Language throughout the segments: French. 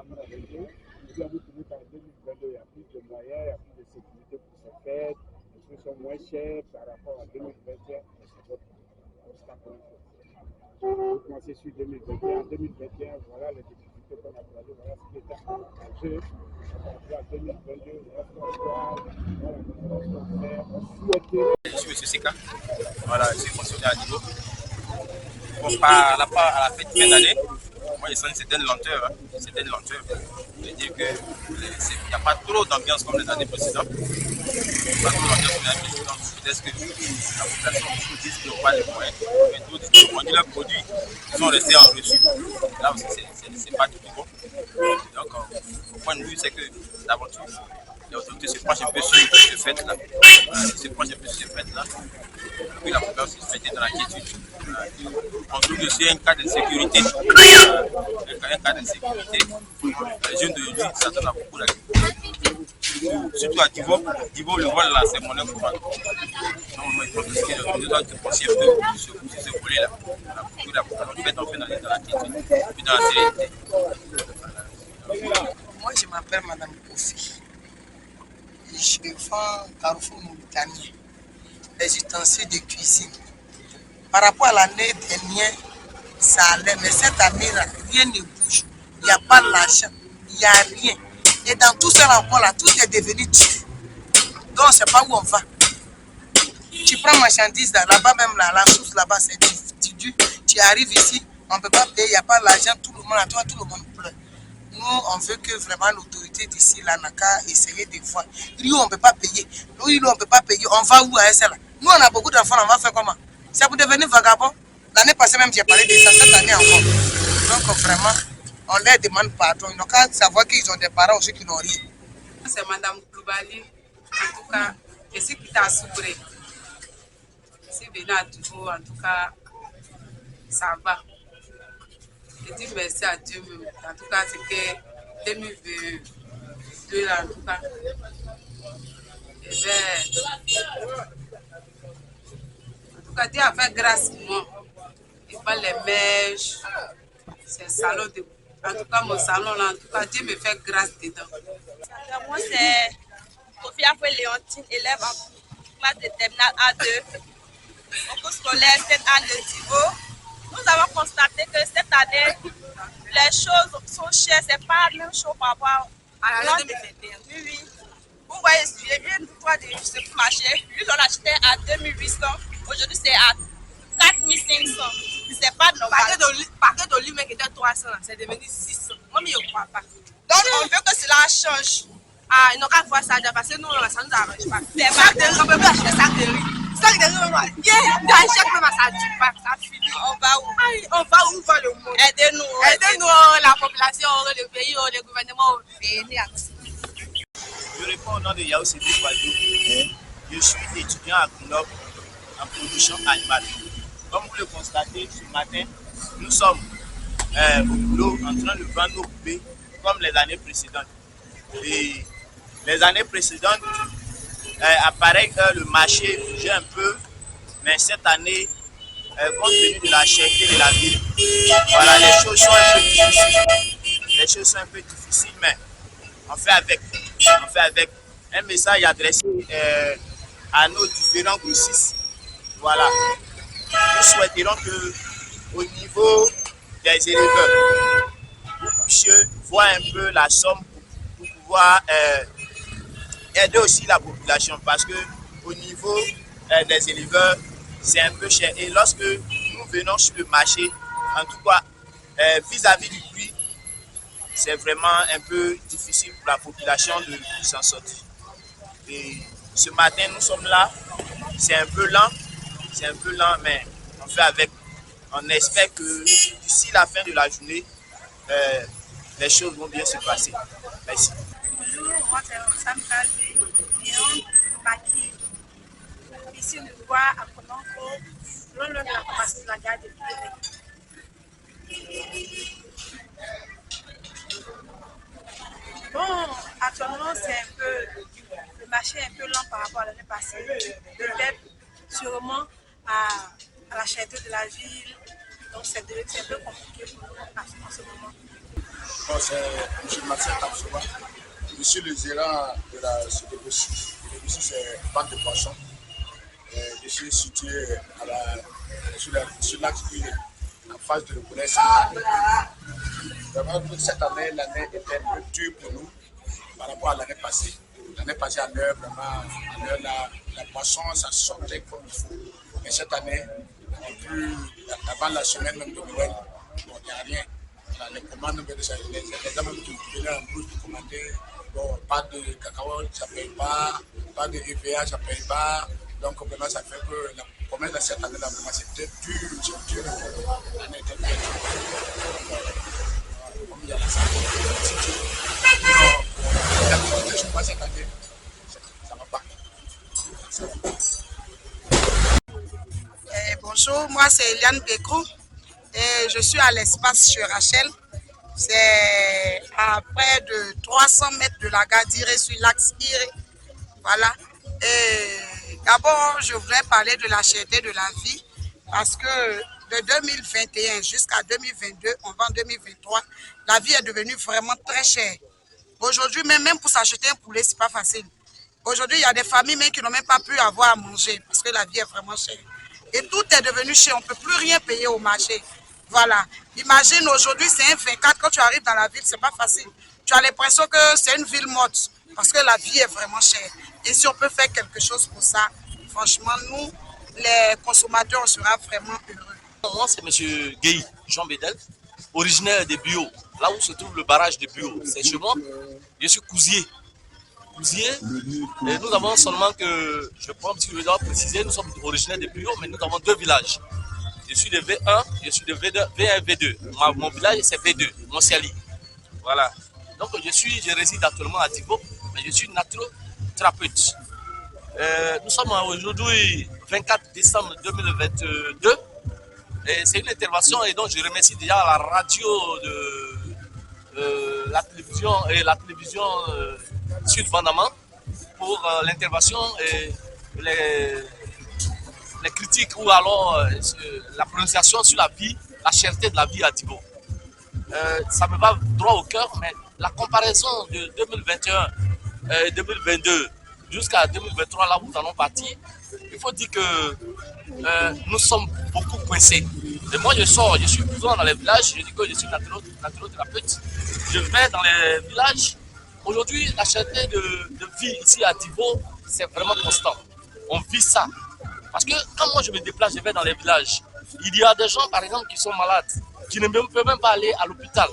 Vous avez trouvé qu'en 2022, il y a plus de moyens, il y a plus de sécurité pour ces fêtes, les choses sont moins chères par rapport à 2021. C'est votre constat pour une fois. Vous commencez sur 2021. En 2021, voilà les difficultés qu'on a croisées, voilà ce qui était en jeu. En 2022, voilà ce qu'on voit, voilà ce qu'on fait. On souhaitait. Je suis M. Seka, voilà, je suis fonctionnaire à niveau. Bon, par rapport à la fête de fin d'année, moi je sens que c'était une lenteur. C'était une lenteur. C'est-à-dire qu'il n'y a pas trop d'ambiance comme les années précédentes. Pas trop d'ambiance comme les années précédentes. Peut-être que la population dit qu'ils n'ont pas les moyens. Mais d'autres disent qu'ils ont vendu leurs produits. Ils sont restés en reçu. Là aussi, c'est pas du tout bon. Donc, au point de vue, c'est que d'aventure, les autorités se penchent un peu sur ces fêtes-là. Se penchent un peu sur ces fêtes-là. Puis la population se mettait dans l'inquiétude. On trouve aussi un cas de sécurité. Un cas de sécurité. Les jeunes d'aujourd'hui s'attendent à beaucoup d'activités. Surtout à Divo. Divo, le vol là, c'est mon information. Donc, il faut que les doivent se pencher un peu sur ce volet-là. Puis la population fait entrer dans l'inquiétude. Puis dans la sérénité. Moi, je m'appelle Madame Kofi. Je vends Carrefour Mauritanien, les ustensiles de cuisine. Par rapport à l'année dernière, ça allait, mais cette année-là, rien ne bouge. Il n'y a pas l'argent, il n'y a rien. Et dans tout ça encore là, tout est devenu dur. Donc, on ne sait pas où on va. Tu prends marchandise là-bas, même là, la source là-bas, c'est dur. Tu arrives ici, on ne peut pas payer, il n'y a pas l'argent, tout le monde à toi, tout le monde pleure. Nous, on veut que vraiment l'autorité d'ici, là, n'a qu'à essayer de voir. Nous, on ne peut pas payer. Nous, on ne peut pas payer. On va où à ça là? Nous, on a beaucoup d'enfants, on va faire comment? C'est pour devenir vagabond. L'année passée même, j'ai parlé de ça, cette année encore. Donc, vraiment, on leur demande pardon. Ils n'ont qu'à savoir qu'ils ont des parents aussi qui n'ont rien. C'est Madame Kloubali. En tout cas, je suis quittée à Soubré. Je suis venue à Divo, en tout cas, ça va. Je dis merci à Dieu. En tout cas, c'était 2022 là, en tout cas. En tout cas, Dieu a fait grâce pour moi. Il fait les mèches, c'est un salon de. En tout cas, mon salon là, en tout cas, Dieu me fait grâce dedans. Moi, c'est Sophie Afoué Léontine, élève en classe de terminale A2, au cours scolaire cette année de Divo. Nous avons constaté que cette année, les choses sont chères, c'est pas la même chose par rapport à l'année 2021. Oui. Vous voyez, je viens de voir de ce marché. Lui, on achetait à 2800. Aujourd'hui, c'est à 4500. C'est pas normal. Paquet d'olive qui était 300, c'est devenu 600. Moi, je ne crois pas. Donc, on veut que cela change. Ah, ils n'ont qu'à voir ça, parce que nous, ça ne nous arrange pas. C'est pas de on peut plus acheter sac de riz. Sac de riz, j'achète même ça ne pas, ça finit. On va où? On va où va le monde? Aidez-nous. Aidez-nous, la population, le pays, le gouvernement. Je réponds au nom de Yao Cédé Kouadou. Je suis étudiant à Grenoble en production animale. Comme vous le constatez, ce matin, nous sommes au boulot en train de vendre nos poupées comme les années précédentes. Et les années précédentes, apparaît que le marché bougeait un peu, mais cette année, compte tenu de la cherté de la ville, voilà, les choses sont un peu difficiles. Les choses sont un peu difficiles, mais on fait avec. On fait avec un message adressé à nos différents grossistes. Voilà. Nous souhaiterons que, au niveau des éleveurs, vous puissiez voir un peu la somme pour pouvoir aider aussi la population, parce que au niveau des éleveurs, c'est un peu cher. Et lorsque nous venons sur le marché, en tout cas, vis-à-vis du prix, c'est vraiment un peu difficile pour la population de s'en sortir. Et ce matin, nous sommes là, c'est un peu lent, mais on fait avec. On espère que d'ici la fin de la journée, les choses vont bien se passer. Merci. Bonjour, moi c'est Sam Kazi, et on Baki. Ici, on voit à Kononko, le long de la capacité de la gare de Bidé. Bon, actuellement, c'est un peu, le marché est un peu lent par rapport à l'année passée. Peut-être sûrement à la cherté de la ville. Donc, c'est un peu compliqué pour nous en ce moment. Bon, c'est M. Marcel Kamsoua. Je suis le gérant de la CDBC. CDBC, c'est banque de poissons. Je suis situé sur l'axe en face de l'Economie. Vraiment, cette année, l'année était un peu dure pour nous par rapport à l'année passée. L'année passée, à l'heure, vraiment, la poisson, ça sortait comme il faut. Mais cette année, avant la semaine même de Noël, bon, il n'y a rien. Les commandes, les gens même qui venaient en brousse de commander, bon, pas de cacao, ça ne paye pas de EVA, ça ne paye pas. Donc, vraiment, ça fait que la commerce de cette année-là, vraiment, c'était dur. L'année était bien dure. Comme il y a la santé, l'activité, je crois, cette année, ça ne va pas. Bonjour, moi c'est Eliane Pécrou et je suis à l'espace chez Rachel. C'est à près de 300 mètres de la gare d'Iré sur l'axe Iré. Voilà. Et d'abord, je voudrais parler de la cherté de la vie parce que de 2021 jusqu'à 2022, on va en 2023, la vie est devenue vraiment très chère. Aujourd'hui, même pour s'acheter un poulet, c'est pas facile. Aujourd'hui, il y a des familles même qui n'ont même pas pu avoir à manger parce que la vie est vraiment chère. Et tout est devenu cher, on ne peut plus rien payer au marché. Voilà. Imagine aujourd'hui, c'est un 24, quand tu arrives dans la ville, c'est pas facile. Tu as l'impression que c'est une ville morte parce que la vie est vraiment chère. Et si on peut faire quelque chose pour ça, franchement, nous, les consommateurs, on sera vraiment heureux. Moi, c'est M. Guy, Jean Bédel, originaire des Bio, là où se trouve le barrage de Bio. C'est chez moi. Je suis cousier. Et nous avons seulement que, je prends parce que je dois préciser, nous sommes originaires des Bio, mais nous avons 2 villages. Je suis de V1, je suis de V1 et V2. Mon village, c'est V2, Monsiali. Voilà. Donc, je réside actuellement à Tivo, mais je suis naturothérapeute. Nous sommes aujourd'hui 24 décembre 2022. Et c'est une intervention et donc je remercie déjà la radio la télévision Sud Bandama pour l'intervention et les critiques ou alors la prononciation sur la vie, la cherté de la vie à Tivo. Ça me va droit au cœur, mais la comparaison de 2021 et 2022 jusqu'à 2023, là où nous allons partir, il faut dire que nous sommes beaucoup coincés. Et moi, je sors, je suis souvent dans les villages, je dis que je suis naturothérapeute. Je vais dans les villages. Aujourd'hui, la cherté de vie ici à Tivo, c'est vraiment constant. On vit ça. Parce que quand moi je me déplace, je vais dans les villages, il y a des gens, par exemple, qui sont malades, qui ne peuvent même pas aller à l'hôpital.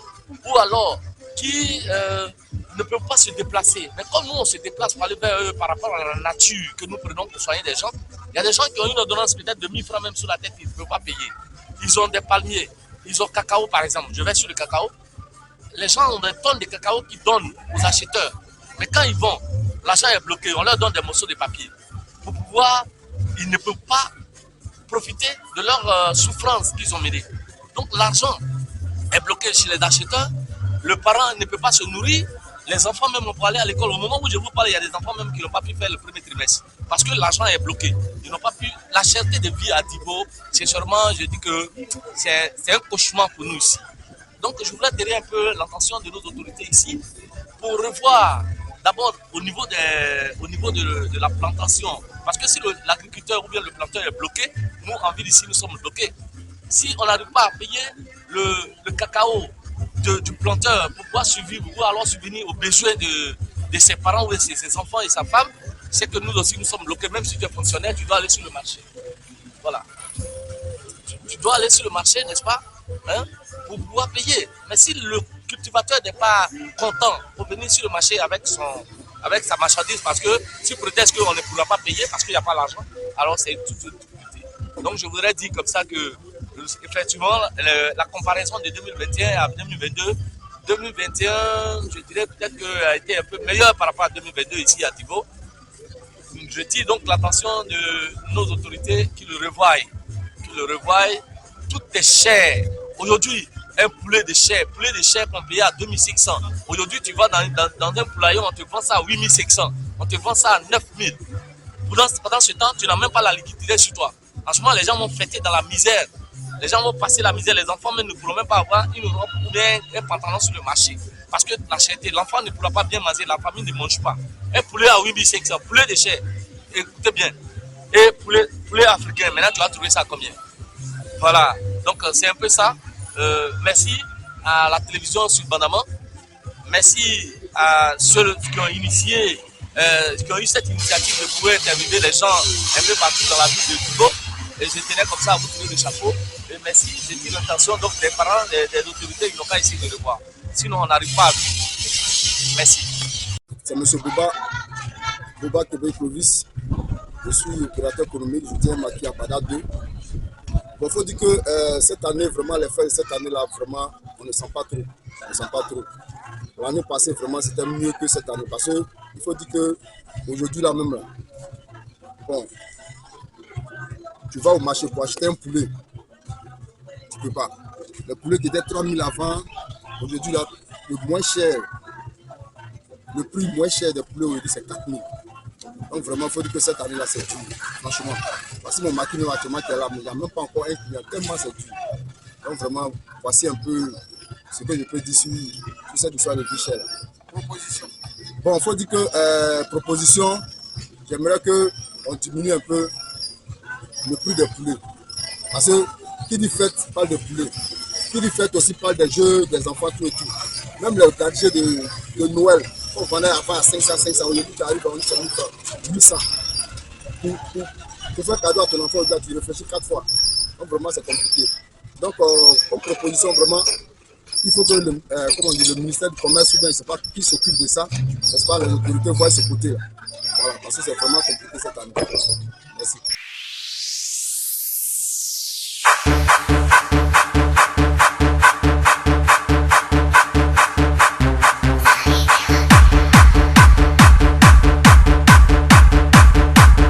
Ou alors, qui ne peuvent pas se déplacer. Mais comme nous, on se déplace pour aller vers eux par rapport à la nature que nous prenons pour soigner des gens, il y a des gens qui ont une ordonnance peut-être de 1000 francs même sur la tête, ils ne peuvent pas payer. Ils ont des palmiers, ils ont cacao par exemple. Je vais sur le cacao. Les gens ont des tonnes de cacao qu'ils donnent aux acheteurs. Mais quand ils vont, l'argent est bloqué, on leur donne des morceaux de papier. Pour pouvoir, ils ne peuvent pas profiter de leur souffrance qu'ils ont menée. Donc l'argent est bloqué chez les acheteurs. Le parent ne peut pas se nourrir. Les enfants même vont aller à l'école. Au moment où je vous parle, il y a des enfants même qui n'ont pas pu faire le premier trimestre. Parce que l'argent est bloqué. Ils n'ont pas pu. La cherté de vie à Tivo, sincèrement, je dis que c'est un cauchemar pour nous ici. Donc je voudrais attirer un peu l'attention de nos autorités ici pour revoir d'abord au niveau de la plantation. Parce que si l'agriculteur ou bien le planteur est bloqué, nous en ville ici nous sommes bloqués. Si on n'arrive pas à payer le cacao du planteur pour pouvoir survivre ou alors subvenir aux besoins de ses parents ou de ses enfants et sa femme, c'est que nous aussi nous sommes bloqués. Même si tu es fonctionnaire, tu dois aller sur le marché. Voilà. Tu dois aller sur le marché, n'est-ce pas, hein, pour pouvoir payer. Mais si le cultivateur n'est pas content pour venir sur le marché avec sa marchandise, parce que si prétexte qu'on ne pourra pas payer parce qu'il n'y a pas l'argent, alors c'est tout. Donc je voudrais dire comme ça que effectivement la comparaison de 2021 à 2022, 2021 je dirais peut-être qu'elle a été un peu meilleure par rapport à 2022 ici à Tivo. Je tire donc l'attention de nos autorités qui le revoient. Tout est cher. Aujourd'hui, un poulet de chair qu'on paye à 2500. Aujourd'hui, tu vas dans un poulailler, on te vend ça à 8500. On te vend ça à 9000. Pendant ce temps, tu n'as même pas la liquidité sur toi. En ce moment, les gens vont fêter dans la misère. les gens vont passer la misère, les enfants même ne pourront même pas avoir une robe ou bien un pantalon sur le marché. Parce que la cherté, l'enfant ne pourra pas bien manger, la famille ne mange pas. Un poulet à 8500, poulet de chair, écoutez bien. Et poulet africain, maintenant tu vas trouver ça à combien? Voilà, donc c'est un peu ça. Merci à la télévision sur Bandama. Merci à ceux qui ont initié, qui ont eu cette initiative de pouvoir interviewer les gens un peu partout dans la ville de Djibo. Et je tenais comme ça à vous tirer le chapeau. Et merci, j'ai dit l'intention donc des parents, des autorités, ils n'ont qu'à essayer de le voir. Sinon, on n'arrive pas à vivre. Merci. C'est M. Boba Kébé Clovis. Je suis opérateur économique, je tiens Maki à Bada 2. Il faut dire que cette année, vraiment, les fêtes de cette année-là, vraiment, on ne sent pas trop. On ne sent pas trop. L'année passée, vraiment, c'était mieux que cette année. Parce qu'il faut dire qu'aujourd'hui, là même, là, bon, tu vas au marché pour acheter un poulet. Tu ne peux pas. Le poulet qui était 3 000 avant, aujourd'hui, là, le prix moins cher des poulets aujourd'hui, c'est 4 000. Donc vraiment, il faut dire que cette année-là, c'est dur, franchement. Parce que mon maquis actuellement qui est là, mais il n'y a même pas encore un client, tellement c'est dur. Donc vraiment, voici un peu ce que je peux dire sur cette histoire de vie chère. Proposition. Bon, il faut dire que, proposition, j'aimerais qu'on diminue un peu le prix des poulets. Parce que qui dit fête parle de poulet. Qui dit fête aussi parle des jeux, des enfants, tout et tout. Même les gadgets de Noël, on vendait avant à 500, aujourd'hui tu arrives à 800. Pour faire cadeau à ton enfant, tu réfléchis 4 fois. Donc vraiment c'est compliqué. Donc comme proposition vraiment, il faut que le ministère du Commerce ou bien je ne sais pas qui s'occupe de ça, n'est-ce pas, les autorités voient ce côté-là. Voilà, parce que c'est vraiment compliqué cette année. Merci.